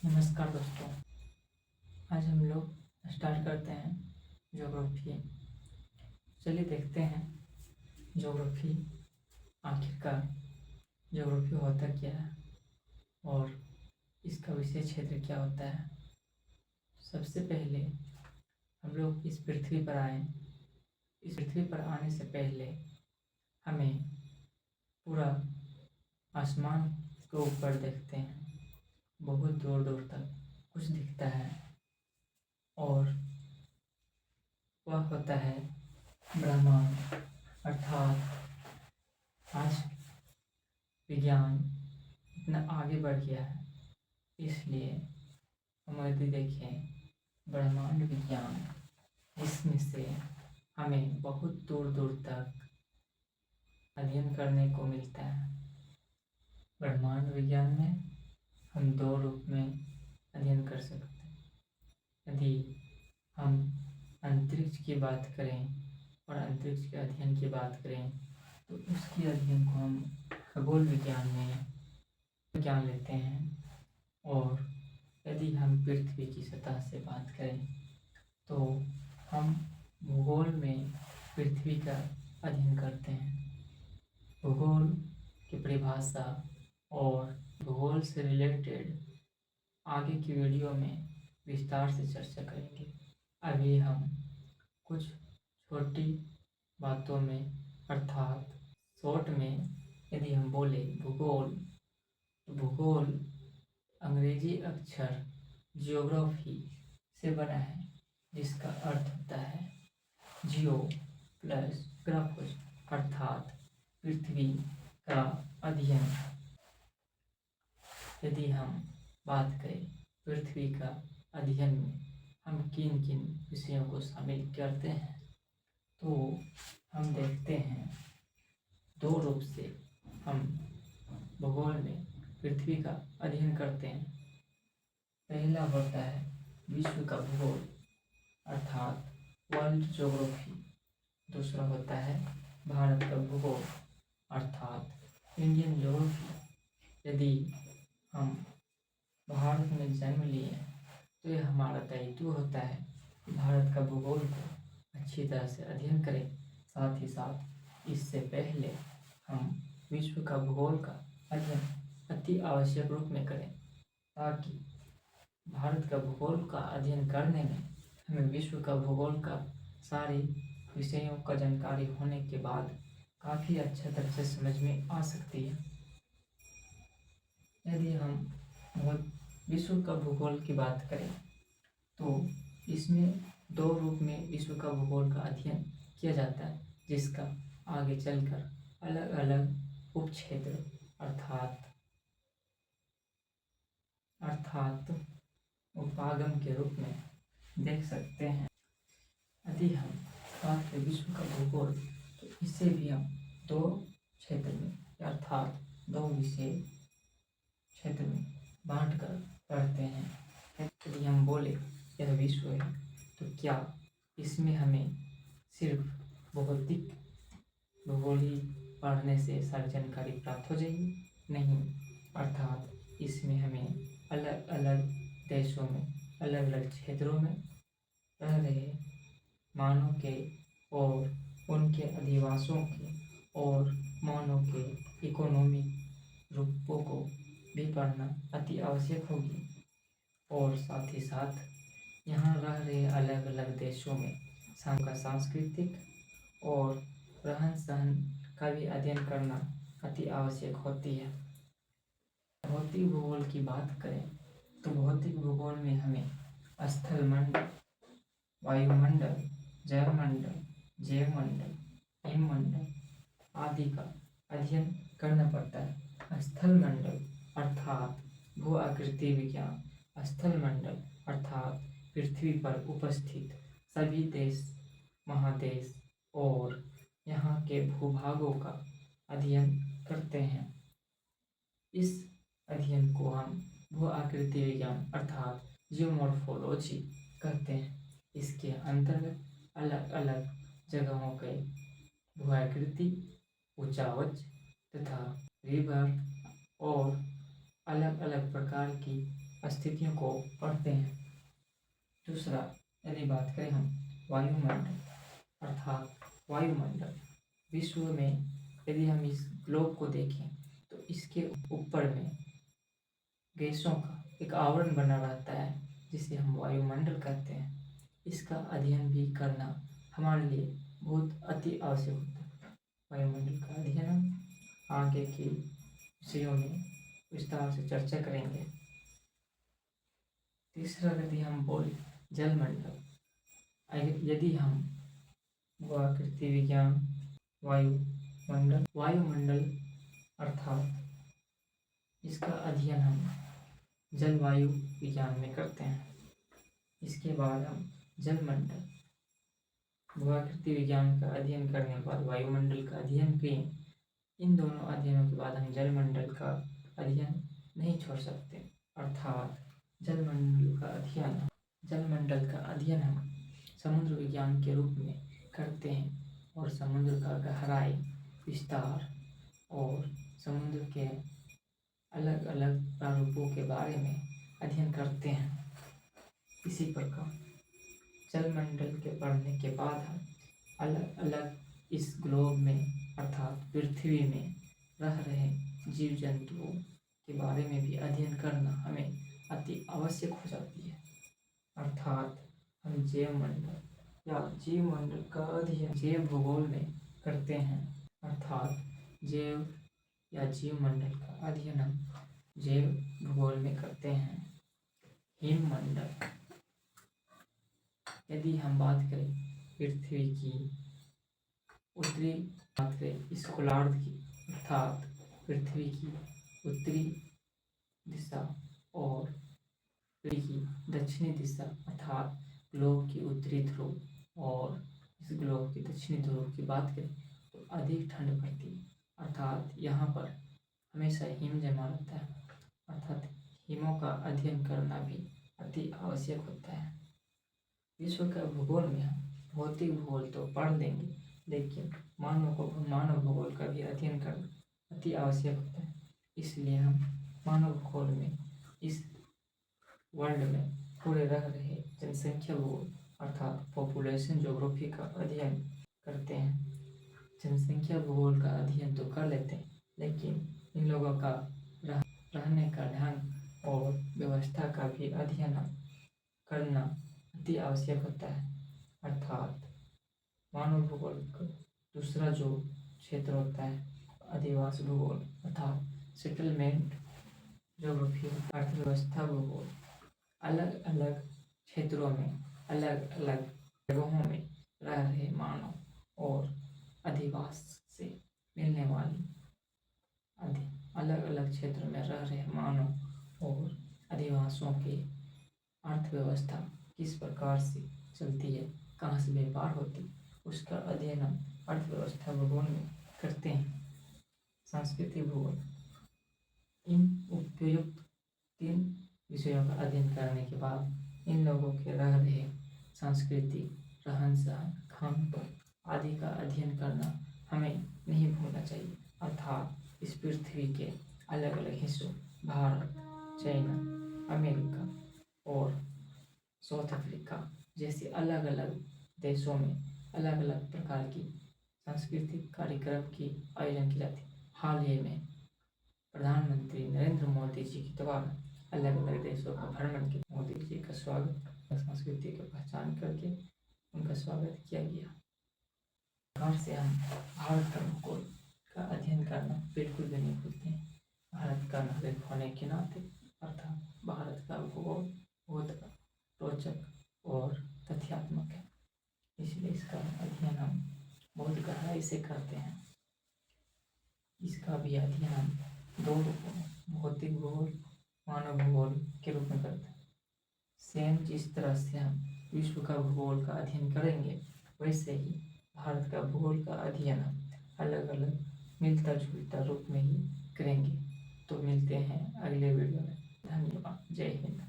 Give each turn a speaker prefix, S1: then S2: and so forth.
S1: नमस्कार दोस्तों। आज हम लोग स्टार्ट करते हैं ज्योग्राफी। चलिए देखते हैं ज्योग्राफी आखिरकार ज्योग्राफी होता क्या है और इसका विषय क्षेत्र क्या होता है। सबसे पहले हम लोग इस पृथ्वी पर आए। इस पृथ्वी पर आने से पहले हमें पूरा आसमान के ऊपर देखते हैं, बहुत दूर दूर तक कुछ दिखता है और वह होता है ब्रह्मांड। अर्थात आज विज्ञान इतना आगे बढ़ गया है, इसलिए हम यदि देखें ब्रह्मांड विज्ञान, इसमें से हमें बहुत दूर दूर तक अध्ययन करने को मिलता है। ब्रह्मांड विज्ञान में हम दो रूप में अध्ययन कर सकते हैं। यदि हम अंतरिक्ष की बात करें और अंतरिक्ष के अध्ययन की बात करें तो उसके अध्ययन को हम खगोल विज्ञान में ज्ञान लेते हैं। और यदि हम पृथ्वी की सतह से बात करें तो हम भूगोल में पृथ्वी का अध्ययन करते हैं। भूगोल की परिभाषा और भूगोल से रिलेटेड आगे की वीडियो में विस्तार से चर्चा करेंगे। अभी हम कुछ छोटी बातों में अर्थात शॉर्ट में यदि हम बोले भूगोल, तो भूगोल अंग्रेजी अक्षर जियोग्राफी से बना है, जिसका अर्थ होता है जियो प्लस ग्राफस, अर्थात पृथ्वी का अध्ययन। यदि हम बात करें पृथ्वी का अध्ययन में हम किन किन विषयों को शामिल करते हैं, तो हम देखते हैं दो रूप से हम भूगोल में पृथ्वी का अध्ययन करते हैं। पहला होता है विश्व का भूगोल अर्थात वर्ल्ड ज्योग्राफी। दूसरा होता है भारत का भूगोल अर्थात इंडियन ज्योग्राफी। यदि हम भारत में जन्म लिए तो यह हमारा दायित्व होता है कि भारत का भूगोल को अच्छी तरह से अध्ययन करें। साथ ही साथ इससे पहले हम विश्व का भूगोल का अध्ययन अति आवश्यक रूप में करें, ताकि भारत का भूगोल का अध्ययन करने में हमें विश्व का भूगोल का सारी विषयों का जानकारी होने के बाद काफ़ी अच्छा तरह से समझ में आ सकती है। यदि हम विश्व का भूगोल की बात करें तो इसमें दो रूप में विश्व का भूगोल का अध्ययन किया जाता है, जिसका आगे चलकर अलग अलग उपक्षेत्र अर्थात उपागम के रूप में देख सकते हैं। यदि हम बात करें विश्व का भूगोल तो इसे भी हम दो क्षेत्र में अर्थात दो विषय क्षेत्र में बांट कर पढ़ते हैं। यदि हम बोले यह विश्व है तो क्या इसमें हमें सिर्फ भौतिक भूगोल ही पढ़ने से सारी जानकारी प्राप्त हो जाएगी? नहीं, अर्थात इसमें हमें अलग अलग देशों में अलग अलग क्षेत्रों में रह रहे मानव के और उनके अधिवासों के और मानव के इकोनॉमिक रूपों को भी पढ़ना अति आवश्यक होगी। और साथ ही साथ यहाँ रह रहे अलग अलग देशों में का सांस्कृतिक और रहन सहन का भी अध्ययन करना अति आवश्यक होती है। भौतिक भूगोल की बात करें तो भौतिक भूगोल में हमें स्थल मंडल, वायुमंडल, जलमंडल, जैवमंडल, हिममंडल आदि का अध्ययन करना पड़ता है। स्थल मंडल अर्थात भू आकृति विज्ञान, स्थल मंडल अर्थात पृथ्वी पर उपस्थित सभी देश, महादेश और यहाँ के भूभागों का अध्ययन करते हैं। इस अध्ययन को हम भू आकृति विज्ञान अर्थात जियोमॉर्फोलॉजी कहते हैं। इसके अंतर्गत अलग अलग जगहों के भू आकृति, ऊंचावच तथा रिवर और अलग अलग प्रकार की स्थितियों को पढ़ते हैं। दूसरा, यदि बात करें हम वायुमंडल अर्थात वायुमंडल, विश्व में यदि हम इस ग्लोब को देखें तो इसके ऊपर में गैसों का एक आवरण बना रहता है जिसे हम वायुमंडल कहते हैं। इसका अध्ययन भी करना हमारे लिए बहुत अति आवश्यक होता है। वायुमंडल का अध्ययन हम आगे के विषयों में विस्तार से चर्चा करेंगे। तीसरा, यदि हम बोले जलमंडल, यदि हम भूआकृति विज्ञान वायुमंडल अर्थात इसका अध्ययन हम जलवायु विज्ञान में करते हैं। इसके बाद हम जलमंडल भूआकृति विज्ञान का अध्ययन करने के बाद वायुमंडल का अध्ययन किए। इन दोनों अध्ययनों के बाद हम जलमंडल का अध्ययन नहीं छोड़ सकते, अर्थात जलमंडल का अध्ययन हम समुद्र विज्ञान के रूप में करते हैं और समुद्र का गहराई, विस्तार और समुद्र के अलग अलग प्रारूपों के बारे में अध्ययन करते हैं। इसी प्रकार जलमंडल के पढ़ने के बाद हम अलग अलग इस ग्लोब में अर्थात पृथ्वी में रह रहे जीव जंतुओं के बारे में भी अध्ययन करना हमें अति आवश्यक हो जाती है। अर्थात हम जैवमंडल या जीवमंडल का अध्ययन जैव भूगोल में करते हैं, अर्थात जैव या जीवमंडल का अध्ययन हम जैव भूगोल में करते हैं। हिममंडल, यदि हम बात करें पृथ्वी की उत्तरी बात करें इस गोलार्ध की अर्थात पृथ्वी की उत्तरी दिशा और पृथ्वी की दक्षिणी दिशा अर्थात ग्लोब की उत्तरी ध्रुव और इस ग्लोब की दक्षिणी ध्रुव की बात करें तो अधिक ठंड पड़ती है, अर्थात यहाँ पर हमेशा हिम जमा रहता है, अर्थात हिमों का अध्ययन करना भी अति आवश्यक होता है। विश्व का भूगोल में हम भौतिक भूगोल तो पढ़ लेंगे, लेकिन मानव भूगोल का भी अध्ययन करना अति आवश्यक होता है। इसलिए हम मानव भूगोल में इस वर्ल्ड में पूरे रह रहे जनसंख्या भूगोल अर्थात पॉपुलेशन ज्योग्राफी का अध्ययन करते हैं। जनसंख्या भूगोल का अध्ययन तो कर लेते हैं, लेकिन इन लोगों का रहने का ढंग और व्यवस्था का भी अध्ययन करना अति आवश्यक होता है। अर्थात मानव भूगोल का दूसरा जो क्षेत्र होता है अधिवास भूगोल अर्थात सेटलमेंट ज्योग्राफी, अर्थव्यवस्था भूगोल, अलग अलग क्षेत्रों में अलग अलग जगहों में रह रहे मानव और अधिवास से मिलने वाली अलग अलग क्षेत्र में रह रहे मानव और अधिवासियों के अर्थव्यवस्था किस प्रकार से चलती है, कहाँ से व्यापार होती है, उसका अध्ययन हम अर्थव्यवस्था भूगोल में करते हैं। संस्कृति भूगोल, इन उपयुक्त 3 विषयों का अध्ययन करने के बाद इन लोगों के रह रहे संस्कृति, रहन सहन, खान पान आदि का अध्ययन करना हमें नहीं भूलना चाहिए। अर्थात इस पृथ्वी के अलग अलग हिस्सों भारत, चाइना, अमेरिका और साउथ अफ्रीका जैसे अलग अलग देशों में अलग अलग प्रकार की सांस्कृतिक कार्यक्रम की आयोजन की जाती है। हाल ही में प्रधानमंत्री नरेंद्र मोदी जी के द्वारा अलग अलग देशों का भ्रमण किया। मोदी जी का स्वागत संस्कृति की पहचान करके उनका स्वागत किया गया। प्रकार से हम भारत का भूगोल का अध्ययन करना बिल्कुल भी नहीं भूलते हैं। भारत का नागरिक होने के नाते अर्थात भारत का भूगोल बहुत रोचक और तथ्यात्मक है, इसलिए इसका अध्ययन हम बहुत गहराई से करते हैं। इसका भी अध्ययन हम 2 रूपों में भौतिक भूगोल, मानव भूगोल के रूप में करते हैं। सेम जिस तरह से हम विश्व का भूगोल का अध्ययन करेंगे वैसे ही भारत का भूगोल का अध्ययन हम अलग अलग मिलता जुलता रूप में ही करेंगे। तो मिलते हैं अगले वीडियो में। धन्यवाद। जय हिंद।